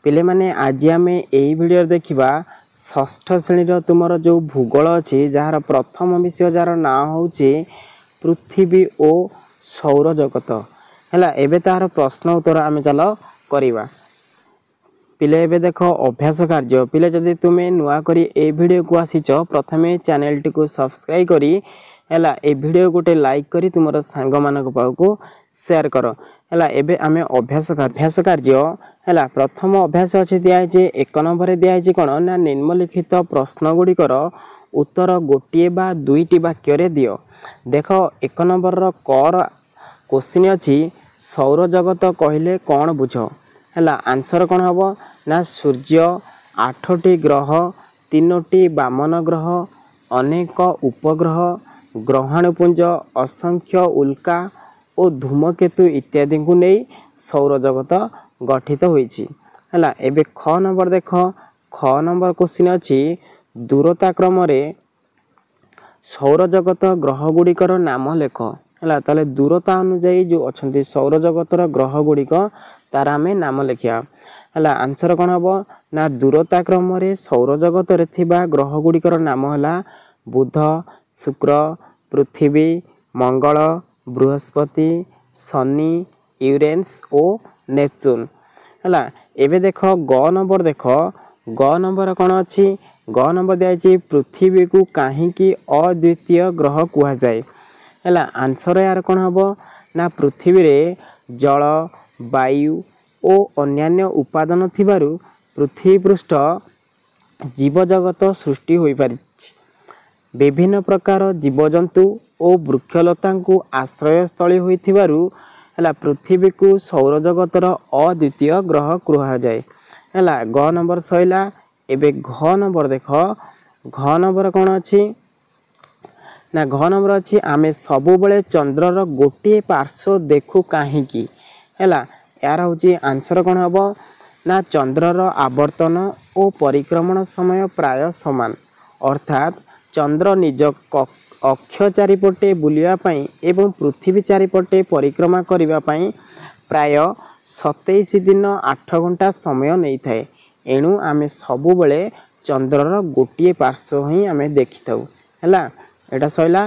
पिले माने आज आम यही वीडियो देखा षष्ठ श्रेणी तुमर जो भूगोल अच्छी जार प्रथम विषय जार ना हूँ पृथ्वी और सौर जगत है। एवं तार प्रश्न उत्तर आम चल करवा। पिले एबे देख अभ्यास कार्य पिले जदि तुम्हें नुआ करी ए वीडियो को आसीच प्रथमे चैनल टी को सब्सक्राइब करी हैला ए वीडियो गोटे लाइक करी तुमर सांग मानक पाखु शेयर कर हैला। एबे आमे अभ्यास कार्य हैला प्रथम अभ्यास अच्छे दिखाई एक नंबर दिखाई कौन ना निम्नलिखित प्रश्न गुड़िकर उत्तर गोटे बा दुईटी वाक्य रे दियो। देख एक नंबर कर क्वेश्चन अच्छी सौर जगत कहले कौन बुझ हैला। आंसर कौन हम ना सूर्य 8टी ग्रह 3टी वामन ग्रह अनेक उपग्रह ग्रहाणुपुंज असंख्य उल्का और धूमकेतु इत्यादि को नहीं सौर जगत गठित होईछि हैला। एबे ख नंबर देख ख नंबर क्वेश्चन अच्छी दूरता क्रम रे सौर जगत ग्रह गुड़िकर नाम लेख हैला। ताले दूरता अनुसार जो अच्छे सौर जगतर ग्रह गुड़िक तार आमे नाम लिखिया हैला। आंसर कौन हम ना दूरता क्रम रे सौर जगत रे थिबा ग्रह गुड़िकर नाम हैला बुध शुक्र पृथ्वी मंगल बृहस्पति शनि यूरेनस और नेपच्यून हैला। एबे देख ग नंबर देख ग नंबर कौन अच्छी ग नंबर दिखाई पृथ्वी को कहीं अद्वितीय ग्रह कह जाए हैला। आंसर यार कौन हम ना पृथ्वी रे जल वायु और अन्यान्य उपादान थिबारु पृथ्वी पृष्ठ जीव जगत सृष्टि होई पारिछि। विभिन्न प्रकार जीवजंतु और वृक्षलता को आश्रय स्थली होइथिबारु हैला पृथ्वी को सौर जगतर अद्वितीय ग्रह कह जाए हैला। ग नंबर सैला। एबे घ नंबर देख घ नंबर कौन अच्छी ना घ नंबर अच्छी आमे सबु बेले चंद्रर गोटे पार्श्व देखु काहींकी हैला। यार हूँ आंसर कौन हम ना चंद्रर आवर्तन और परिक्रमण समय प्राय समान अर्थात चंद्र निज अक्ष चारिपटे बुलिया पाई एवं पृथ्वी चारिपटे परिक्रमा करिबा पाई प्राय 27 दिन 8 घंटा समय नहीं थाए। एणु आमे सबु बेले चंद्रर गोटे पार्श्व ही आमे देखि थाउ हैला। एटा सैला।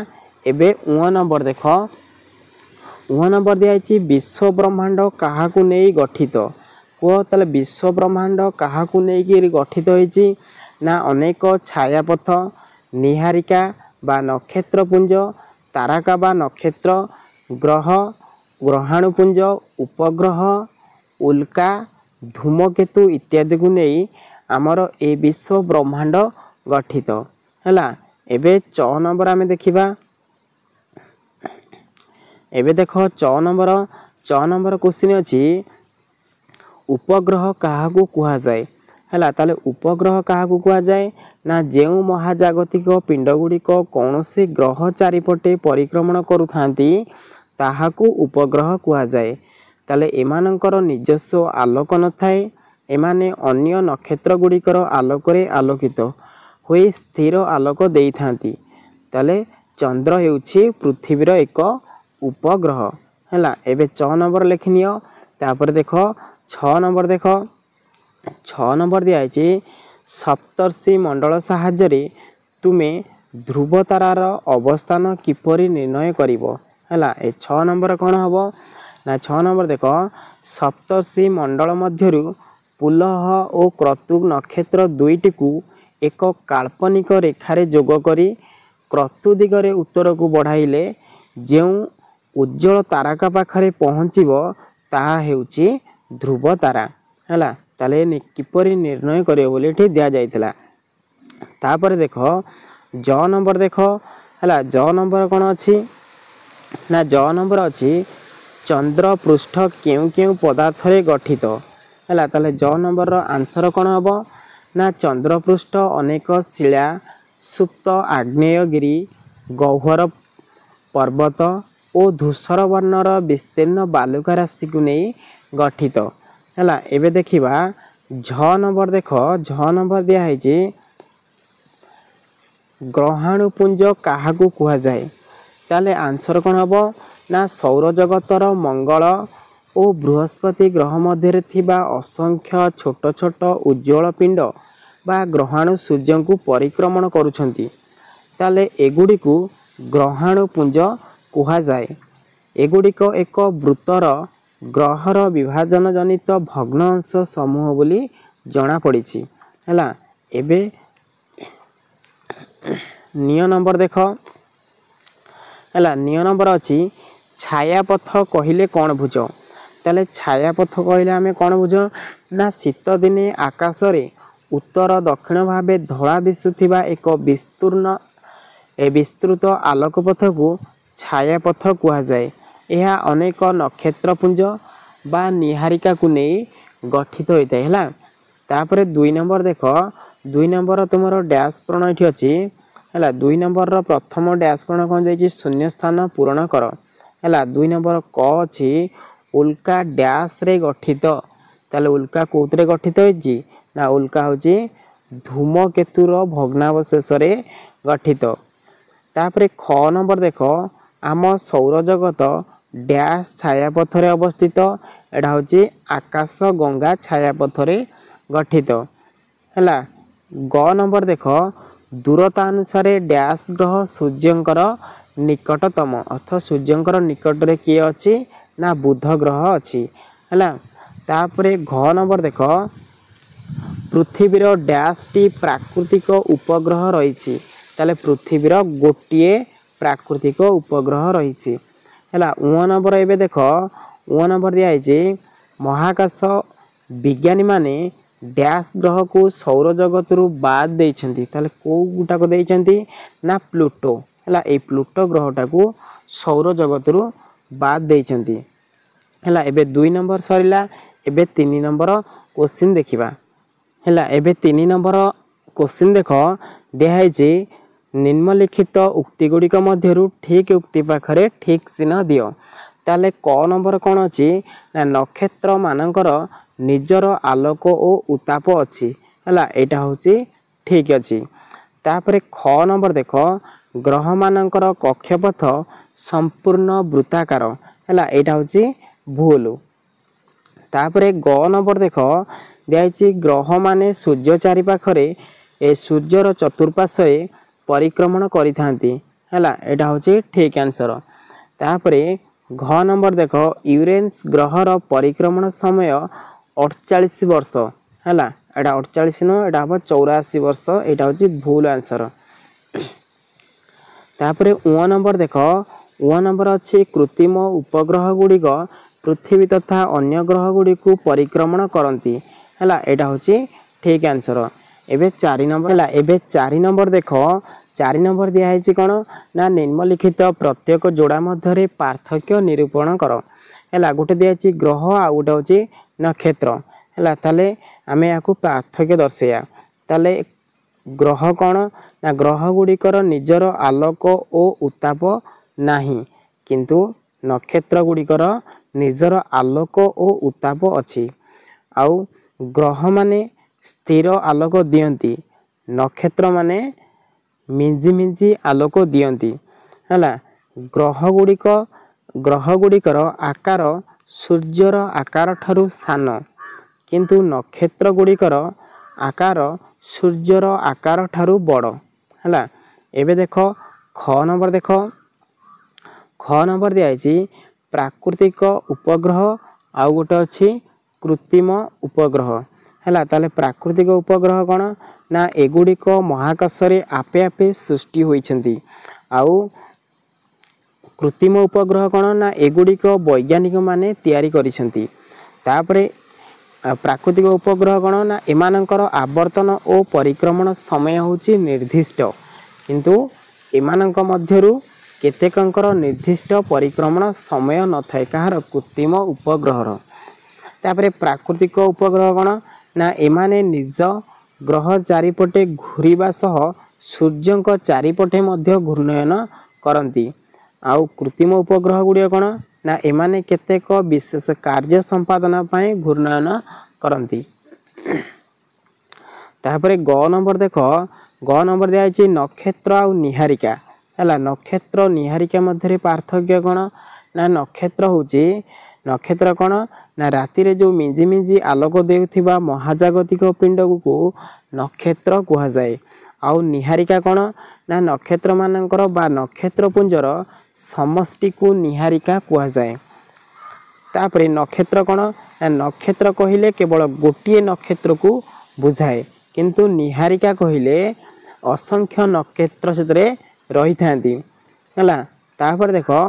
एबे उ नंबर देख उ नंबर दिखाई विश्व ब्रह्मांड काहाकू नहीं गठित कह ताले विश्व ब्रह्मांड काहाकू नहीं गठित होईची ना अनेक छायापथ निहारिका बा नक्षत्रपुंज तारका बा नक्षत्र ग्रह ग्रहाणुपुंज उपग्रह उल्का धूमकेतु इत्यादि को नहीं आमर ए विश्व ब्रह्मांड गठित हैला। एबे च नंबर आमे देखिबा। एबे देख च नंबर क्वेश्चन अच्छी उपग्रह काहाकू कह जाए हैला। ताले उपग्रह काहाकू कह जाए ना जेउ महाजागतिक पिंड गुड़िक कौन से ग्रह चारिपटे परिक्रमण करुथांती ताहाकू उपग्रह कह जाए। ताले एमानंकर निजस्व आलोक न थाए एमाने अन्य नक्षत्र गुड़िकर आलोक रे आलोकित होई स्थिर आलोक देई थांती। ताले चंद्र हेउछि पृथ्वीर एक उपग्रह हैला। एबे च नंबर लिखनियो। तापर देख 6 नंबर देख 6 नंबर दिखाई सप्तर्षि मंडल साहाय्य तुमे ध्रुव तारार अवस्थान किपरि निर्णय करिवो हैला। ए 6 नंबर कौन हम ना 6 नंबर देख सप्तर्षि मंडल मध्यरु पुलह और क्रतु नक्षत्र दुईटी को एक काल्पनिक रेखारे जोग करी क्रतु दिगरे उत्तर को बढ़ाइले जो उज्जवल तारका पाखरे पहुँचीबो ताहा हेउची ध्रुव तारा हैला। ताले किपरि निर्णय करियो बोली एठी दिया जायतिला। तापर देख ज नंबर देख हैला। ज नंबर कौन अच्छी ना ज नंबर अच्छी चंद्र पृष्ठ केउ केउ पदार्थ रे गठित हैला। ताले ज नंबर रो आंसर कौन हम ना चंद्र पृष्ठ अनेक शिला सुप्त आग्नेयगिरी गह्वर पर्वत और धूसर वर्णर विस्तीर्ण बालुका राशि को नहीं गठित हैला। एबे देखिबा झ नंबर देख झ नंबर दिया है ग्रहाणुपुंज काहाकू कह जाए ताले आंसर कौन हम ना सौर जगतर मंगल ଓ ବୃହସ୍ପତି ଗ୍ରହ ମଧ୍ୟରେ ଥିବା ଅସଂଖ୍ୟ ଛୋଟ ଛୋଟ ଉଜ୍ଜଳ ପିଣ୍ଡ ବା ଗ୍ରହାଣୁ ସୂର୍ଯ୍ୟଙ୍କୁ ପରିକ୍ରମଣ କରୁଛନ୍ତି ତାହେଲେ ଏଗୁଡ଼ିକୁ ଗ୍ରହାଣୁପୁଞ୍ଜ କୁହାଯାଏ। ଏଗୁଡ଼ିକ ଏକ ବୃତ୍ତର ଗ୍ରହର ବିଭାଜନ ଜନିତ ଭଗ୍ନ ଅଂଶ ସମୂହ ବୋଲି ଜଣାପଡ଼ିଛି ହେଲା। ଏବେ ନିୟ ନମ୍ବର ଦେଖ ହେଲା। ନିୟ ନମ୍ବର ଅଛି ଛାୟାପଥ କହିଲେ କ'ଣ ବୁଝ? ତାହେଲେ ଛାୟାପଥ କହିଲେ ଆମେ କ'ଣ ବୁଝ ନା ଶୀତ ଦିନେ ଆକାଶରେ ଉତ୍ତର ଦକ୍ଷିଣ ଭାବେ ଧଳା ଦିଶୁଥିବା ଏକ ବିସ୍ତୃତ ଆଲୋକପଥକୁ ଛାୟାପଥ କୁହାଯାଏ। ଏହା ଅନେକ ନକ୍ଷତ୍ରପୁଞ୍ଜ ବା ନିହାରିକାକୁ ନେଇ ଗଠିତ ହୋଇଥାଏ ହେଲା। ତାପରେ 2 ନମ୍ବର ଦେଖ। 2 ନମ୍ବର ତୁମର ଡ୍ୟାସ୍ ପ୍ରଣୟ ଏଠି ଅଛି ହେଲା। 2 ନମ୍ବରର ପ୍ରଥମ ଡ୍ୟାସ୍ ପ୍ରଣୟ କ'ଣ ଦେଇଛି? ଶୂନ୍ୟ ସ୍ଥାନ ପୂରଣ କର ହେଲା। 2 ନମ୍ବର କ ଅଛି ଉଲ୍କା ଡ୍ୟାସ୍ରେ ଗଠିତ। ତାହେଲେ ଉଲ୍କା କେଉଁଥିରେ ଗଠିତ ହୋଇଛି ନା ଉଲ୍କା ହେଉଛି ଧୂମକେତୁର ଭଗ୍ନାବଶେଷରେ ଗଠିତ। ତାପରେ ଖ ନମ୍ବର ଦେଖ ଆମ ସୌରଜଗତ ଡ୍ୟାସ୍ ଛାୟାପଥରେ ଅବସ୍ଥିତ। ଏଇଟା ହେଉଛି ଆକାଶ ଗଙ୍ଗା ଛାୟାପଥରେ ଗଠିତ ହେଲା। ଗ ନମ୍ବର ଦେଖ ଦୂରତା ଅନୁସାରେ ଡ୍ୟାସ୍ ଗ୍ରହ ସୂର୍ଯ୍ୟଙ୍କର ନିକଟତମ ଅର୍ଥାତ ସୂର୍ଯ୍ୟଙ୍କର ନିକଟରେ କିଏ ଅଛି ନା ବୁଧ ଗ୍ରହ ଅଛି ହେଲା। ତାପରେ ଘ ନମ୍ବର ଦେଖ ପୃଥିବୀର ଡ୍ୟାସ୍ଟି ପ୍ରାକୃତିକ ଉପଗ୍ରହ ରହିଛି। ତାହେଲେ ପୃଥିବୀର ଗୋଟିଏ ପ୍ରାକୃତିକ ଉପଗ୍ରହ ରହିଛି ହେଲା। ଉଁ ନମ୍ବର ଏବେ ଦେଖ ଉଁ ନମ୍ବର ଦିଆହେଇଛି ମହାକାଶ ବିଜ୍ଞାନୀମାନେ ଡ୍ୟାସ୍ ଗ୍ରହକୁ ସୌରଜଗତରୁ ବାଦ ଦେଇଛନ୍ତି। ତାହେଲେ କେଉଁଟାକୁ ଦେଇଛନ୍ତି ନା ପ୍ଲୁଟୋ ହେଲା। ଏଇ ପ୍ଲୁଟୋ ଗ୍ରହଟାକୁ ସୌରଜଗତରୁ ବାଦ ଦେଇଛନ୍ତି ହେଲା। ଏବେ 2 ନମ୍ବର ସରିଲା। ଏବେ 3 ନମ୍ବର କୋଶ୍ଚିନ୍ ଦେଖିବା ହେଲା। ଏବେ 3 ନମ୍ବର କୋଶ୍ଚିନ୍ ଦେଖ ଦିଆହେଇଛି ନିମ୍ନଲିଖିତ ଉକ୍ତି ଗୁଡ଼ିକ ମଧ୍ୟରୁ ଠିକ୍ ଉକ୍ତି ପାଖରେ ଠିକ୍ ଚିହ୍ନ ଦିଅ। ତାହେଲେ କ ନମ୍ବର କ'ଣ ଅଛି ନା ନକ୍ଷତ୍ର ମାନଙ୍କର ନିଜର ଆଲୋକ ଓ ଉତ୍ତାପ ଅଛି ହେଲା। ଏଇଟା ହେଉଛି ଠିକ୍ ଅଛି। ତାପରେ ଖ ନମ୍ବର ଦେଖ ଗ୍ରହମାନଙ୍କର କକ୍ଷପଥ ସମ୍ପୂର୍ଣ୍ଣ ବୃତ୍ତାକାର ହେଲା। ଏଇଟା ହେଉଛି ଭୁଲ। ତାପରେ ଗ ନମ୍ବର ଦେଖ ଦିଆହେଇଛି ଗ୍ରହମାନେ ସୂର୍ଯ୍ୟ ଚାରିପାଖରେ ସୂର୍ଯ୍ୟର ଚତୁଃପାର୍ଶ୍ୱରେ ପରିକ୍ରମଣ କରିଥାନ୍ତି ହେଲା। ଏଇଟା ହେଉଛି ଠିକ୍ ଆନ୍ସର। ତାପରେ ଘ ନମ୍ବର ଦେଖ ୟୁରେନସ୍ ଗ୍ରହର ପରିକ୍ରମଣ ସମୟ 48 ବର୍ଷ ହେଲା। ଏଇଟା 48 ନୁହଁ, ଏଇଟା ହେବ 84 ବର୍ଷ। ଏଇଟା ହେଉଛି ଭୁଲ ଆନ୍ସର। ତାପରେ ଉଁ ନମ୍ବର ଦେଖ ଉଁ ନମ୍ବର ଅଛି କୃତ୍ରିମ ଉପଗ୍ରହ ଗୁଡ଼ିକ ପୃଥିବୀ ତଥା ଅନ୍ୟ ଗ୍ରହ ଗୁଡ଼ିକୁ ପରିକ୍ରମଣ କରନ୍ତି ହେଲା। ଏଇଟା ହେଉଛି ଠିକ୍ ଆନ୍ସର। ଏବେ 4 ନମ୍ବର ହେଲା। ଏବେ 4 ନମ୍ବର ଦେଖ 4 ନମ୍ବର ଦିଆହେଇଛି କ'ଣ ନା ନିମ୍ନଲିଖିତ ପ୍ରତ୍ୟେକ ଯୋଡ଼ା ମଧ୍ୟରେ ପାର୍ଥକ୍ୟ ନିରୂପଣ କର ହେଲା। ଗୋଟେ ଦିଆହେଇଛି ଗ୍ରହ ଆଉ ଗୋଟେ ହେଉଛି ନକ୍ଷତ୍ର ହେଲା। ତାହେଲେ ଆମେ ଏହାକୁ ପାର୍ଥକ୍ୟ ଦର୍ଶେଇବା। ତାହେଲେ ଗ୍ରହ କ'ଣ ନା ଗ୍ରହ ଗୁଡ଼ିକର ନିଜର ଆଲୋକ ଓ ଉତ୍ତାପ ନାହିଁ, କିନ୍ତୁ ନକ୍ଷତ୍ର ଗୁଡ଼ିକର ନିଜର ଆଲୋକ ଓ ଉତ୍ତାପ ଅଛି। ଆଉ ଗ୍ରହମାନେ ସ୍ଥିର ଆଲୋକ ଦିଅନ୍ତି, ନକ୍ଷତ୍ରମାନେ ମିଞ୍ଜି ମିଞ୍ଜି ଆଲୋକ ଦିଅନ୍ତି ହେଲା। ଗ୍ରହ ଗୁଡ଼ିକର ଆକାର ସୂର୍ଯ୍ୟର ଆକାର ଠାରୁ ସାନ, କିନ୍ତୁ ନକ୍ଷତ୍ର ଗୁଡ଼ିକର ଆକାର ସୂର୍ଯ୍ୟର ଆକାର ଠାରୁ ବଡ଼ ହେଲା। ଏବେ ଦେଖ ଖ ନମ୍ବର ଦେଖ ଖ ନମ୍ବର ଦିଆହେଇଛି ପ୍ରାକୃତିକ ଉପଗ୍ରହ ଆଉ ଗୋଟେ ଅଛି କୃତ୍ରିମ ଉପଗ୍ରହ ହେଲା। ତାହେଲେ ପ୍ରାକୃତିକ ଉପଗ୍ରହ କ'ଣ ନା ଏଗୁଡ଼ିକ ମହାକାଶରେ ଆପେ ଆପେ ସୃଷ୍ଟି ହୋଇଛନ୍ତି। ଆଉ କୃତ୍ରିମ ଉପଗ୍ରହ କ'ଣ ନା ଏଗୁଡ଼ିକ ବୈଜ୍ଞାନିକ ମାନେ ତିଆରି କରିଛନ୍ତି। ତାପରେ ପ୍ରାକୃତିକ ଉପଗ୍ରହ କ'ଣ ନା ଏମାନଙ୍କର ଆବର୍ତ୍ତନ ଓ ପରିକ୍ରମଣ ସମୟ ହେଉଛି ନିର୍ଦ୍ଦିଷ୍ଟ, କିନ୍ତୁ ଏମାନଙ୍କ ମଧ୍ୟରୁ କେତେକଙ୍କର ନିର୍ଦ୍ଦିଷ୍ଟ ପରିକ୍ରମଣ ସମୟ ନଥାଏ, କାହାର କୃତ୍ରିମ ଉପଗ୍ରହର। ତାପରେ ପ୍ରାକୃତିକ ଉପଗ୍ରହ କ'ଣ ନା ଏମାନେ ନିଜ ଗ୍ରହ ଚାରିପଟେ ଘୂରିବା ସହ ସୂର୍ଯ୍ୟଙ୍କ ଚାରିପଟେ ମଧ୍ୟ ଘୂର୍ଣ୍ଣୟନ କରନ୍ତି। ଆଉ କୃତ୍ରିମ ଉପଗ୍ରହ ଗୁଡ଼ିକ କ'ଣ ନା ଏମାନେ କେତେକ ବିଶେଷ କାର୍ଯ୍ୟ ସମ୍ପାଦନ ପାଇଁ ଘୂର୍ଣ୍ଣୟନ କରନ୍ତି। ତାପରେ ଗ ନମ୍ବର ଦେଖ ଗ ନମ୍ବର ଦିଆହେଇଛି ନକ୍ଷତ୍ର ଆଉ ନିହାରିକା ହେଲା। ନକ୍ଷତ୍ର ନିହାରିକା ମଧ୍ୟରେ ପାର୍ଥକ୍ୟ କ'ଣ ନା ନକ୍ଷତ୍ର ହେଉଛି नक्षत्र कौन ना राति रे जो मिंजी मिंजी आलोक देउथिबा महाजागतिक पिंड को नक्षत्र कुहा जाए। आउ निहारिका कौन ना नक्षत्र मानकर बा नक्षत्र पुंजर समष्टि को निहारिका कुहा जाए। तापरे नक्षत्र कौन ना नक्षत्र कहिले केवल गोटिए नक्षत्र को बुझाए किंतु निहारिका कहिले असंख्य नक्षत्र से रही थांती हला। तापर देखो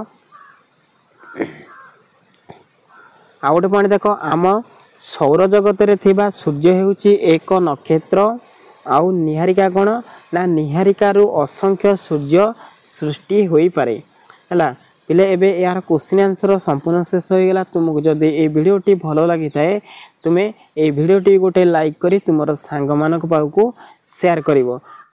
आ गोटे पॉइंट देख आम सौर जगत रे थिबा सूर्य हेउची एक नक्षत्र आउ निहारिका कौन ना निहारिका रु असंख्य सूर्य सृष्टि होई पारे हला। पिले एबे यार क्वेश्चन आंसर संपूर्ण शेष हो गला। तुमको जदि ए वीडियोटी भलो लगी थाए तुमे ए वीडियोटी गोटे लाइक करी तुमर सांग मानक पाखु शेयर करिवो।